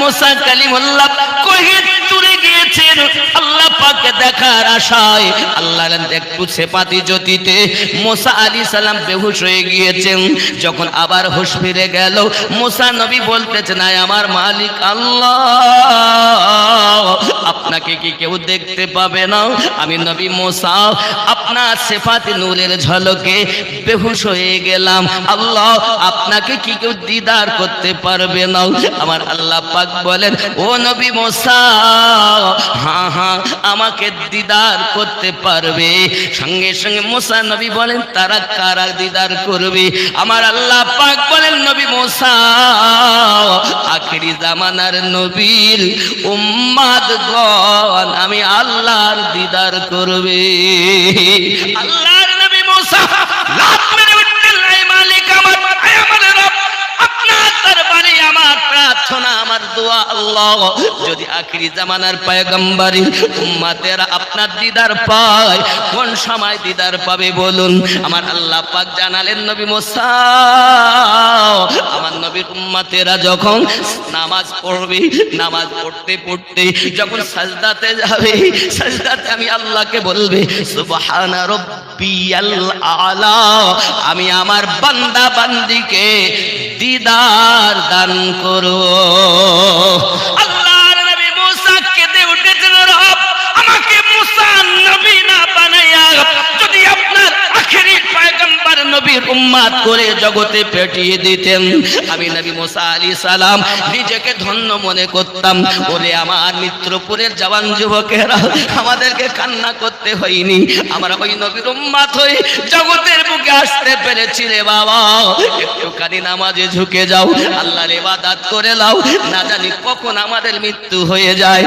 মুসা কালিমুল্লাহ কহে তুলে গিয়েছেন আল্লাহ পাককে দেখার আশায়। আল্লাহর একটু সেপাতি জ্যোতিতে মুসা আলাইহিস সালাম বেহুশ হয়ে গিয়েছেন। যখন আবার হুঁশ ফিরে গেল, মুসা নবী বলতেছেন, আয় আমার মালিক আল্লাহ, আপনাকে কি কেউ দেখতে পাবে না? আমি নবী মুসা আপনার সেফাতে নূরের ঝলকে বেহুশ হয়ে গেলাম। আল্লাহ, আপনাকে কি কেউ দিদার করতে পারবে না? আমার আল্লাহ পাক বলেন, ও নবী মুসা, হ্যাঁ হ্যাঁ আমাকে দিদার করতে পারবে। সঙ্গে সঙ্গে মুসা নবী বলেন, তারা কারা দিদার করবে? আমার আল্লাহ পাক বলেন, নবী মুসা আখিরি জামানার নবীর উম্মাদগণ আমি আল্লাহর দিদার করবে। আল্লাহর নবী মুসা লাফ মেরে উঠলেন, হে মালিক আমার, হে আমার রব, আপনার দরবারে আমার প্রার্থনা, আমার দোয়া, আল্লাহ যদি আখিরি জামানার পয়গম্বরের উম্মতেরা আপনার দিদার পায়, কোন সময় দিদার পাবে বলুন? আমার আল্লাহ পাক জানালেন, নবী মুসা আমার নবীর উম্মতেরা যখন নামাজ পড়বে, নামাজ পড়তে পড়তে যখন সাজদাতে যাবে, সাজদাতে আমি আল্লাহকে বলবে, সুবহানা রাব্বিয়াল আলা, আমি আমার বান্দা বান্দিকে দিদার দান করো। আল্লাহর নবী মুসা কেঁদে উঠেছেন, রব আমাকে মুসা নবী না বানাইয়া যদি আপনার আখেরি পয়গম্বর নবীর উম্মত করে জগতে পাঠিয়ে দিতেন, আমি নবী মুসা আলাইহিস সালাম নিজেকে ধন্য মনে করতাম। ওরে আমার মিত্রপুরের জওয়ান যুবকেরা, আমাদেরকে কান্না করতে হয়নি, আমরা ওই নবীর উম্মত হয়ে জগতের বুকে আসতে পেরেছি রে বাবা। একটুখানি নামাজে ঝুঁকে যাও, আল্লাহর ইবাদত করে নাও, না জানি কখন আমাদের মৃত্যু হয়ে যায়।